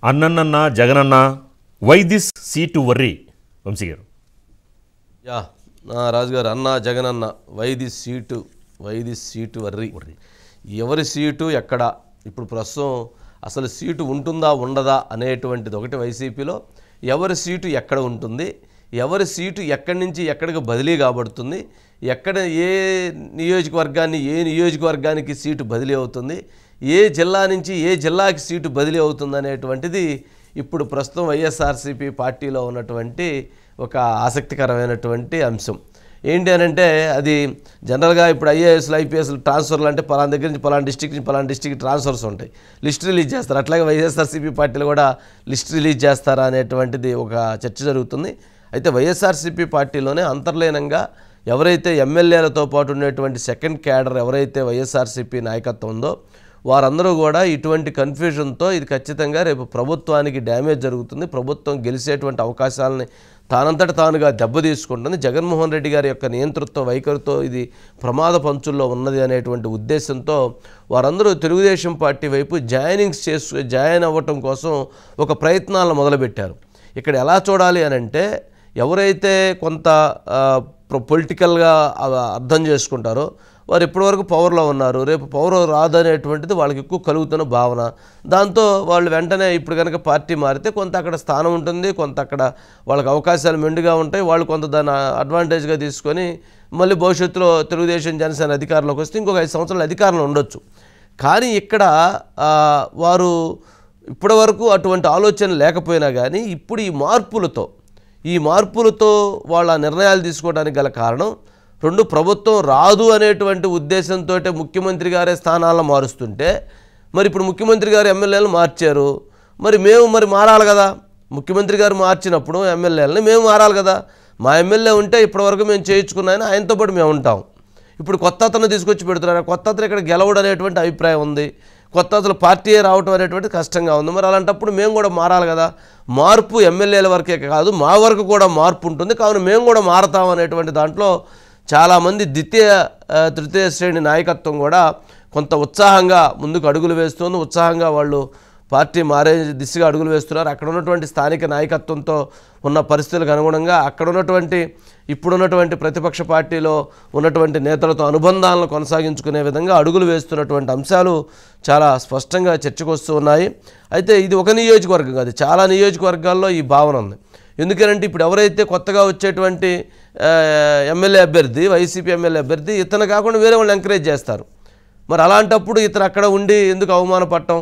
అన్నన్న జగనన్న why this seat worry Vamshi గారు? Yeah Raju గారు, అన్న జగనన్న వై దిస్ సీటు వర్రీ. ఎవరి సీటు ఎక్కడ, ఇప్పుడు ప్రస్తుతం అసలు సీటు ఉంటుందా ఉండదా అనేటువంటిది ఒకటి వైసీపీలో. ఎవరి సీటు ఎక్కడ ఉంటుంది, ఎవరి సీటు ఎక్కడి నుంచి ఎక్కడికి బదిలీ కాబడుతుంది, ఎక్కడ ఏ నియోజకవర్గానికి సీటు బదిలీ అవుతుంది, ఏ జిల్లా నుంచి ఏ జిల్లాకి సీటు బదిలీ అవుతుంది అనేటువంటిది ఇప్పుడు ప్రస్తుతం వైఎస్ఆర్సీపీ పార్టీలో ఉన్నటువంటి ఒక ఆసక్తికరమైనటువంటి అంశం. ఏంటి అని అంటే, అది జనరల్గా ఇప్పుడు ఐఏఎస్లు ఐపీఎస్లు ట్రాన్స్ఫర్లు అంటే పలానా దగ్గర నుంచి పలానా డిస్టిక్ నుంచి పలానా డిస్టిక్ ట్రాన్స్ఫర్స్ ఉంటాయి, లిస్ట్ రిలీజ్ చేస్తారు. అట్లాగే వైఎస్ఆర్సీపీ పార్టీలు కూడా లిస్ట్ రిలీజ్ చేస్తారా అనేటువంటిది ఒక చర్చ జరుగుతుంది. అయితే వైఎస్ఆర్సీపీ పార్టీలోనే అంతర్లీనంగా ఎవరైతే ఎమ్మెల్యేలతో పాటు ఉండేటువంటి సెకండ్ క్యాడర్ ఎవరైతే వైఎస్ఆర్సీపీ నాయకత్వం ఉందో వారందరూ కూడా ఇటువంటి కన్ఫ్యూజన్తో ఇది ఖచ్చితంగా రేపు ప్రభుత్వానికి డ్యామేజ్ జరుగుతుంది, ప్రభుత్వం గెలిచేటువంటి అవకాశాలని తానంతట తానుగా దెబ్బతీసుకుంటుంది, జగన్మోహన్ రెడ్డి గారి యొక్క నియంతృత్వ వైఖరితో ఇది ప్రమాద పంచుల్లో ఉన్నది అనేటువంటి ఉద్దేశంతో వారందరూ తెలుగుదేశం పార్టీ వైపు జాయిన్ అవ్వటం కోసం ఒక ప్రయత్నాలను మొదలుపెట్టారు. ఇక్కడ ఎలా చూడాలి అని అంటే, ఎవరైతే కొంత పొలిటికల్గా అర్థం చేసుకుంటారో వారు ఇప్పటివరకు పవర్లో ఉన్నారు, రేపు పవర్ రాదనేటువంటిది వాళ్ళకి ఎక్కువ కలుగుతున్న భావన. దాంతో వాళ్ళు వెంటనే ఇప్పుడు కనుక పార్టీ మారితే కొంత అక్కడ స్థానం ఉంటుంది, కొంత అక్కడ వాళ్ళకి అవకాశాలు మెండుగా ఉంటాయి, వాళ్ళు కొంత దాన్ని అడ్వాంటేజ్గా తీసుకొని మళ్ళీ భవిష్యత్తులో తెలుగుదేశం జనసేన అధికారంలోకి వస్తే ఇంకొక 5 సంవత్సరాలు అధికారంలో ఉండొచ్చు. కానీ ఇక్కడ వారు ఇప్పటివరకు అటువంటి ఆలోచన లేకపోయినా కానీ ఇప్పుడు ఈ మార్పులతో వాళ్ళ నిర్ణయాలు తీసుకోవడానికి గల కారణం, రెండు, ప్రభుత్వం రాదు అనేటువంటి ఉద్దేశంతో ముఖ్యమంత్రి గారే స్థానాలను మారుస్తుంటే, మరి ఇప్పుడు ముఖ్యమంత్రి గారు ఎమ్మెల్యేలను మార్చారు, మరి మారాలి కదా. ముఖ్యమంత్రి గారు మార్చినప్పుడు ఎమ్మెల్యేలని మేము మారాలి కదా. మా ఎమ్మెల్యే ఉంటే ఇప్పటివరకు మేము చేయించుకున్నాయని ఆయనతో పాటు మేము ఉంటాం. ఇప్పుడు కొత్త అతను తీసుకొచ్చి పెడుతున్నారు, కొత్త అతను ఇక్కడ గెలవడం అనేటువంటి అభిప్రాయం ఉంది, కొత్త అసలు పార్టీయే రావటం అనేటువంటి కష్టంగా ఉంది. మరి అలాంటప్పుడు మేము కూడా మారాలి కదా. మార్పు ఎమ్మెల్యేల వరకే కాదు, మా వరకు కూడా మార్పు ఉంటుంది, కావున మేము కూడా మారతాం అనేటువంటి దాంట్లో చాలామంది తృతీయ శ్రేణి నాయకత్వం కూడా కొంత ఉత్సాహంగా ముందుకు అడుగులు వేస్తుంది, ఉత్సాహంగా వాళ్ళు పార్టీ మారే దిశగా అడుగులు వేస్తున్నారు. అక్కడ ఉన్నటువంటి స్థానిక నాయకత్వంతో ఉన్న పరిస్థితులకు అనుగుణంగా అక్కడ ఉన్నటువంటి ఇప్పుడున్నటువంటి ప్రతిపక్ష పార్టీలో ఉన్నటువంటి నేతలతో అనుబంధాలను కొనసాగించుకునే విధంగా అడుగులు వేస్తున్నటువంటి అంశాలు చాలా స్పష్టంగా చర్చకు వస్తూ ఉన్నాయి. అయితే ఇది ఒక నియోజకవర్గం కాదు, చాలా నియోజకవర్గాల్లో ఈ భావన ఉంది. ఎందుకంటే ఇప్పుడు ఎవరైతే కొత్తగా వచ్చేటువంటి ఎమ్మెల్యే అభ్యర్థి, వైసీపీ ఎమ్మెల్యే అభ్యర్థి, ఇతను కాకుండా వేరే వాళ్ళు ఎంకరేజ్ చేస్తారు. మరి అలాంటప్పుడు ఇతను అక్కడ ఉండి ఎందుకు అవమానపడటం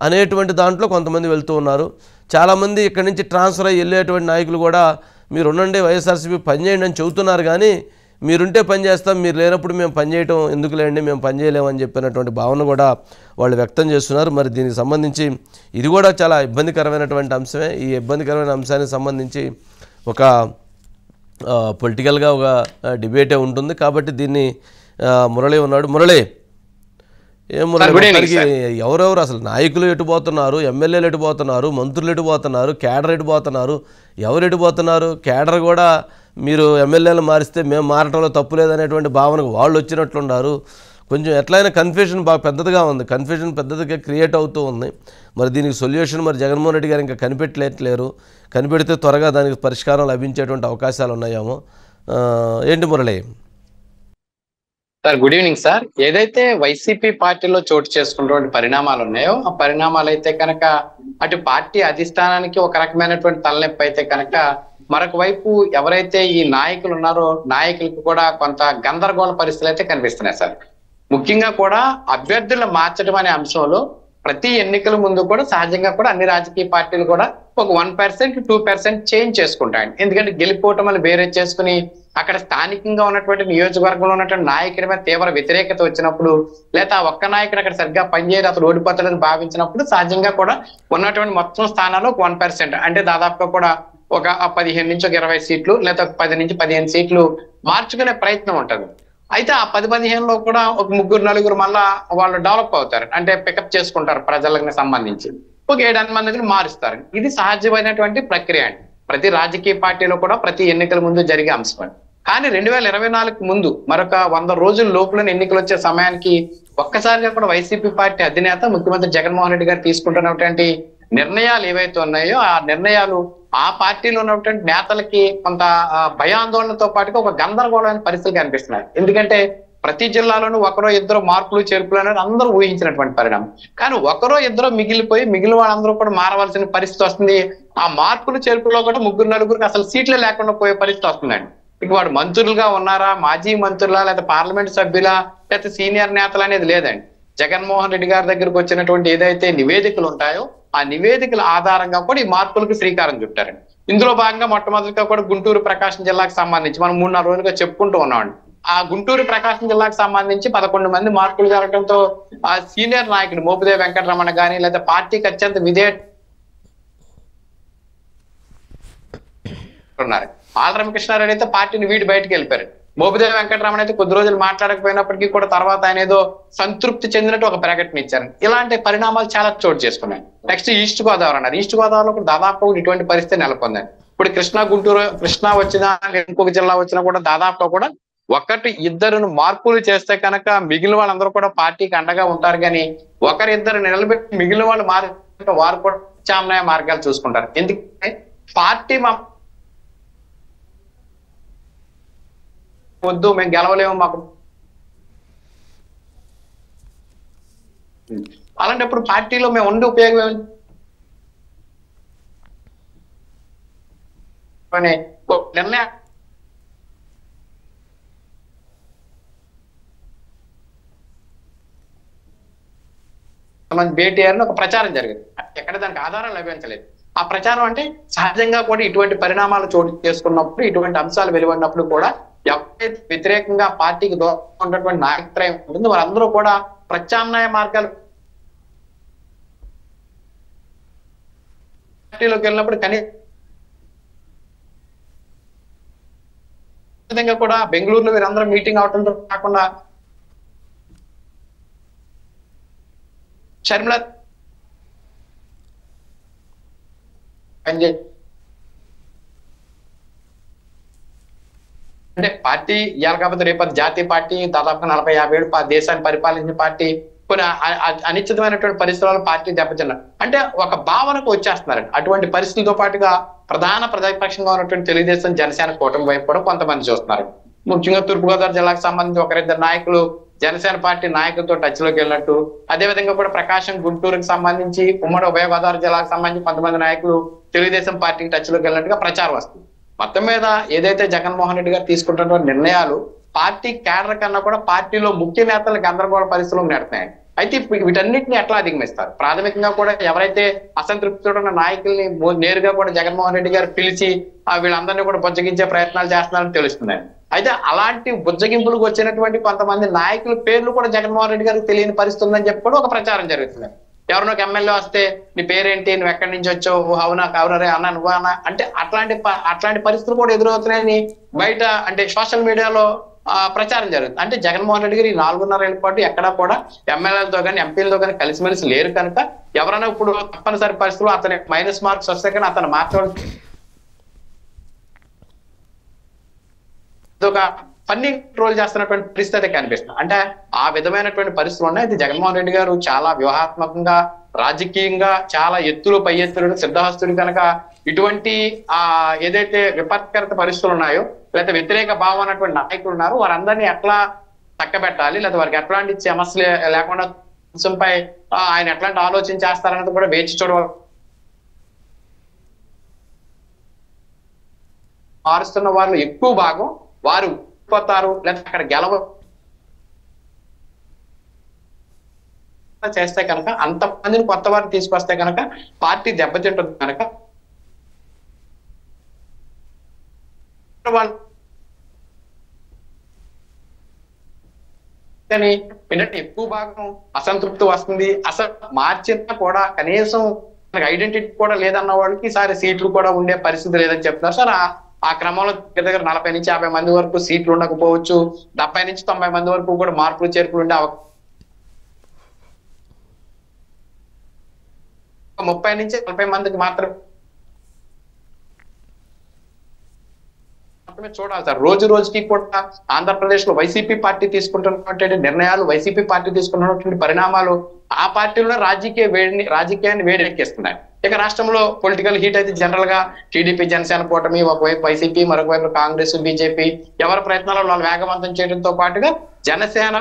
అనేటువంటి దాంట్లో కొంతమంది వెళ్తూ ఉన్నారు. చాలామంది ఇక్కడి నుంచి ట్రాన్స్ఫర్ అయ్యి వెళ్ళేటువంటి నాయకులు కూడా మీరు ఉండండి, వైఎస్ఆర్సీపీ పనిచేయండి అని చెబుతున్నారు, కానీ మీరుంటే పని చేస్తాం, మీరు లేనప్పుడు మేము పనిచేయటం ఎందుకు లేండి, మేము పనిచేయలేమని చెప్పినటువంటి భావన కూడా వాళ్ళు వ్యక్తం చేస్తున్నారు. మరి దీనికి సంబంధించి ఇది కూడా చాలా ఇబ్బందికరమైనటువంటి అంశమే. ఈ ఇబ్బందికరమైన అంశానికి సంబంధించి ఒక పొలిటికల్గా ఒక డిబేటే ఉంటుంది. కాబట్టి దీన్ని మురళి ఉన్నాడు. మురళి, ఎవరెవరు అసలు నాయకులు ఎటుపోతున్నారు, ఎమ్మెల్యేలు ఎటుపోతున్నారు, మంత్రులు ఎటుపోతున్నారు, క్యాడర్ ఎటుపోతున్నారు, ఎవరు ఎటుపోతున్నారు? క్యాడర్ కూడా మీరు ఎమ్మెల్యేలు మారిస్తే మేము మారటంలో తప్పు లేదనేటువంటి భావనకు వాళ్ళు వచ్చినట్లున్నారు. కొంచెం ఎట్లయినా కన్ఫ్యూజన్ బాగా పెద్దదిగా ఉంది, కన్ఫ్యూజన్ పెద్దదిగా క్రియేట్ అవుతూ ఉంది. మరి దీనికి సొల్యూషన్ మరి జగన్మోహన్ రెడ్డి గారు ఇంకా కనిపెట్టలేరు, కనిపెడితే త్వరగా దానికి పరిష్కారం లభించేటువంటి అవకాశాలు ఉన్నాయేమో. ఏంటి Murali? Sir, good evening sir. ఏదైతే వైసీపీ పార్టీలో చోటు చేసుకున్నటువంటి పరిణామాలు ఉన్నాయో ఆ పరిణామాలు అయితే కనుక అటు పార్టీ అధిష్టానానికి ఒక రకమైనటువంటి తలనొప్పి అయితే కనుక, మరొక వైపు ఎవరైతే ఈ నాయకులు ఉన్నారో నాయకులకు కూడా కొంత గందరగోళ పరిస్థితులు అయితే కనిపిస్తున్నాయి సార్. ముఖ్యంగా కూడా అభ్యర్థులను మార్చడం అనే అంశంలో ప్రతి ఎన్నికల ముందు కూడా సహజంగా కూడా అన్ని రాజకీయ పార్టీలు కూడా ఒక 1% 2% చేంజ్ చేసుకుంటాయండి. ఎందుకంటే గెలిపోవటం వల్ల వేరే చేసుకుని అక్కడ స్థానికంగా ఉన్నటువంటి నియోజకవర్గంలో ఉన్నటువంటి నాయకుడి మీద తీవ్ర వ్యతిరేకత వచ్చినప్పుడు, లేదా ఒక్క నాయకుడు అక్కడ సరిగ్గా పనిచేయదు అతను ఓడిపోతాడని భావించినప్పుడు సహజంగా కూడా ఉన్నటువంటి మొత్తం స్థానాల్లో 1% అంటే దాదాపుగా కూడా ఒక 15 నుంచి 20 సీట్లు లేదా 10 నుంచి 15 సీట్లు మార్చుకునే ప్రయత్నం ఉంటుంది. అయితే ఆ 10-15లో కూడా ఒక 3-4 మళ్ళా వాళ్ళు డెవలప్ అవుతారు, అంటే పికప్ చేసుకుంటారు ప్రజలకు సంబంధించి, ఒక 7-8 మందిని మారుస్తారు. ఇది సహజమైనటువంటి ప్రక్రియ అండి, ప్రతి రాజకీయ పార్టీలో కూడా ప్రతి ఎన్నికల ముందు జరిగే అంశం. కానీ 2024 ముందు మరొక 100 రోజుల లోపల ఎన్నికలు వచ్చే సమయానికి ఒక్కసారిగా కూడా వైసీపీ పార్టీ అధినేత ముఖ్యమంత్రి జగన్మోహన్ రెడ్డి గారు తీసుకుంటున్నటువంటి నిర్ణయాలు ఏవైతే ఉన్నాయో ఆ నిర్ణయాలు ఆ పార్టీలో ఉన్నటువంటి నేతలకి కొంత భయాందోళనతో పాటుగా ఒక గందరగోళమైన పరిస్థితులు కనిపిస్తున్నాయి. ఎందుకంటే ప్రతి జిల్లాలోనూ ఒకరో ఇద్దరు మార్పులు చేర్పులు అనేది అందరూ ఊహించినటువంటి పరిణామం. కానీ ఒకరో ఇద్దరు మిగిలిపోయి మిగిలిన వాళ్ళందరూ కూడా మారవలసిన పరిస్థితి వస్తుంది. ఆ మార్పులు చేర్పులో కూడా ముగ్గురు నలుగురికి అసలు సీట్లే లేకుండా పోయే పరిస్థితి వస్తుందండి. ఇక వాడు మంత్రులుగా ఉన్నారా, మాజీ మంత్రులా, లేదా పార్లమెంట్ సభ్యులా, లేకపోతే సీనియర్ నేతలు అనేది లేదండి. జగన్మోహన్ రెడ్డి గారి దగ్గరకు వచ్చినటువంటి ఏదైతే నివేదికలు ఉంటాయో ఆ నివేదికల ఆధారంగా కూడా ఈ మార్పులకు శ్రీకారం చుట్టారండి. ఇందులో భాగంగా మొట్టమొదటిగా కూడా గుంటూరు ప్రకాశం జిల్లాకు సంబంధించి మనం 3-4 రోజులుగా చెప్పుకుంటూ ఉన్నామండి. ఆ గుంటూరు ప్రకాశం జిల్లాకు సంబంధించి 11 మంది మార్పులు జరగడంతో ఆ సీనియర్ నాయకుడు మోపిదేవి వెంకటరమణ గాని, లేదా పార్టీకి అత్యంత విధేయ ఉన్నారు. ఆళ్రమకృష్ణారెడ్డి అయితే పార్టీని వీడి బయటకు వెళ్ళిపోయారు. మోపిదేవి వెంకటరమణ అయితే కొద్ది రోజులు మాట్లాడకపోయినప్పటికీ కూడా తర్వాత ఆయన ఏదో సంతృప్తి చెందినట్టు ఒక ప్రకటన ఇచ్చారు. ఇలాంటి పరిణామాలు చాలా చోటు చేసుకున్నాయి. నెక్స్ట్ ఈస్ట్ గోదావరి అన్నారు. ఈస్ట్ గోదావరిలో కూడా దాదాపు ఇటువంటి పరిస్థితి నెలకొందండి. ఇప్పుడు కృష్ణా వచ్చినా ఇంకొక జిల్లా వచ్చినా కూడా దాదాపుగా కూడా ఒకటి ఇద్దరును మార్పులు చేస్తే కనుక మిగిలిన వాళ్ళందరూ కూడా పార్టీకి అండగా ఉంటారు. కానీ ఒకరిద్దరు నిలబెట్టి మిగిలిన వాళ్ళు వారు కూడా ప్రత్యామ్నాయ మార్గాలు చూసుకుంటారు. ఎందుకంటే పార్టీ వద్దు, మేము గెలవలేము, మాకు అలాంటప్పుడు పార్టీలో మేము ఉండే ఉపయోగం ఏమి నిర్ణయం భేటీ అని ఒక ప్రచారం జరిగింది. ఎక్కడ దానికి ఆధారం లభించలేదు. ఆ ప్రచారం అంటే సహజంగా కూడా ఇటువంటి పరిణామాలు చోటు చేసుకున్నప్పుడు, ఇటువంటి అంశాలు వెలువడినప్పుడు కూడా ఎవరైతే వ్యతిరేకంగా పార్టీకి దూరం ఉన్నటువంటి నాయకత్వం ఉంటుందో వారందరూ కూడా ప్రత్యామ్నాయ మార్గాలు పార్టీలోకి వెళ్ళినప్పుడు కనీసం కూడా బెంగళూరులో వీరందరూ మీటింగ్ అవటంతో కాకుండా షర్మిల అంటే పార్టీ ఇవాళ కాకపోతే రేపు జాతీయ పార్టీ దాదాపు 40-50 ఏళ్ళు దేశాన్ని పరిపాలించిన పార్టీ కొన్ని అనిశ్చితమైనటువంటి పరిస్థితుల్లో పార్టీ దెబ్బతిన్నారు అంటే ఒక భావనకు వచ్చేస్తున్నారండి. అటువంటి పరిస్థితులతో పాటుగా ప్రధాన ప్రతిపక్షంగా ఉన్నటువంటి తెలుగుదేశం, జనసేన కూటమి వైపు కూడా కొంతమంది చూస్తున్నారు. ముఖ్యంగా తూర్పుగోదావరి జిల్లాకు సంబంధించి ఒకరిద్దరు నాయకులు జనసేన పార్టీ నాయకులతో టచ్ లోకి వెళ్ళినట్టు, అదేవిధంగా కూడా ప్రకాశం, గుంటూరుకు సంబంధించి ఉమ్మడి ఉభయ గోదావరి జిల్లాకు సంబంధించి కొంతమంది నాయకులు తెలుగుదేశం పార్టీకి టచ్ లోకి వెళ్ళినట్టుగా ప్రచారం వస్తుంది. మొత్తం మీద ఏదైతే జగన్మోహన్ రెడ్డి గారు తీసుకుంటున్న నిర్ణయాలు పార్టీ కేడర్ కన్నా కూడా పార్టీలో ముఖ్య నేతలు గందరగోళ పరిస్థితులు నెడుతున్నాయి. అయితే వీటన్నిటిని ఎట్లా అధిగమిస్తారు? ప్రాథమికంగా కూడా ఎవరైతే అసంతృప్తితో ఉన్న నాయకుల్ని నేరుగా కూడా జగన్మోహన్ రెడ్డి గారు పిలిచి వీళ్ళందరినీ కూడా బుజ్జగించే ప్రయత్నాలు చేస్తున్నారని తెలుస్తున్నాయి. అయితే అలాంటి బుజ్జగింపులకు వచ్చినటువంటి కొంతమంది నాయకుల పేర్లు కూడా జగన్మోహన్ రెడ్డి గారికి తెలియని పరిస్థితి ఉందని చెప్పి కూడా ఒక ప్రచారం జరుగుతుంది. ఎవరినో ఎమ్మెల్యే వస్తే నీ పేరేంటి, నువ్వు ఎక్కడి నుంచి వచ్చావు, అవునా కావునరే అన్నా నువ్వు అన్నా అంటే అట్లాంటి పరిస్థితులు కూడా ఎదురవుతున్నాయని బయట అంటే సోషల్ మీడియాలో ప్రచారం జరుగుతుంది. అంటే జగన్మోహన్ రెడ్డి గారు ఈ 4.5 ఏళ్ల పాటు ఎక్కడా కూడా ఎమ్మెల్యేలతో కానీ ఎంపీలతో కానీ కలిసిమెలిసి లేరు కనుక ఎవరైనా ఇప్పుడు తప్పనిసరి పరిస్థితులు అతని మైనస్ మార్క్స్ వస్తే కానీ అతను మాట్లాడు ఒక ఫన్నీ కంట్రోల్ చేస్తున్నటువంటి పరిస్థితి కనిపిస్తుంది. అంటే ఆ విధమైనటువంటి పరిస్థితులు ఉన్నాయి. ఇది జగన్మోహన్ రెడ్డి గారు చాలా వ్యూహాత్మకంగా, రాజకీయంగా చాలా ఎత్తులు పై ఎత్తులు సిద్ధహస్తుడు కనుక ఇటువంటి ఏదైతే విపత్కర పరిస్థితులు ఉన్నాయో లేదా వ్యతిరేక భావం అన్నటువంటి నాయకులు ఉన్నారు వారందరినీ ఎట్లా చక్కబెట్టాలి లేదా వారికి ఎట్లాంటి సమస్యలు లేకుండా అంశంపై ఆయన ఎట్లాంటి ఆలోచన చేస్తారన్నది కూడా వేచి చూడవాలి. మారుస్తున్న వాళ్ళు ఎక్కువ భాగం వారు పోతారు లేదా అక్కడ గెలవ చేస్తే కనుక అంతమందిని కొత్త వారిని తీసుకొస్తే కనుక పార్టీ దెబ్బతింటుంది కనుక కానీ ఏంటంటే ఎక్కువ భాగం అసంతృప్తి వస్తుంది. అసలు మార్చినా కూడా కనీసం ఐడెంటిటీ కూడా లేదన్న వాళ్ళకి ఈసారి సీట్లు కూడా ఉండే పరిస్థితి లేదని చెప్తున్నారు సార్. ఆ క్రమంలో దగ్గర 40 నుంచి 50 మంది వరకు సీట్లు ఉండకపోవచ్చు, 70 నుంచి 90 మంది వరకు కూడా మార్పులు చేర్పులు ఉండే 30 నుంచి 40 మందికి మాత్రమే చూడాలి సార్. రోజు రోజుకి కూడా ఆంధ్రప్రదేశ్ లో వైసీపీ పార్టీ తీసుకుంటున్నటువంటి నిర్ణయాలు, వైసీపీ పార్టీ తీసుకున్నటువంటి పరిణామాలు ఆ పార్టీలో రాజకీయాన్ని వేడెక్కిస్తున్నాయి. ఇక రాష్ట్రంలో పొలిటికల్ హీట్ అయితే జనరల్ గా టీడీపీ జనసేన కూటమి, ఒకవైపు వైసీపీ, మరొక వైపు కాంగ్రెస్, బీజేపీ ఎవరి ప్రయత్నాలు వాళ్ళు వేగవంతం చేయడంతో పాటుగా జనసేన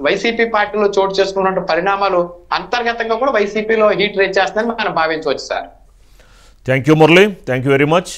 వైసీపీ పార్టీలో చోటు చేసుకున్న పరిణామాలు అంతర్గతంగా కూడా వైసీపీలో హీట్ రేట్ చేస్తుందని మనం భావించవచ్చు sir. Thank you Murali, thank you very much.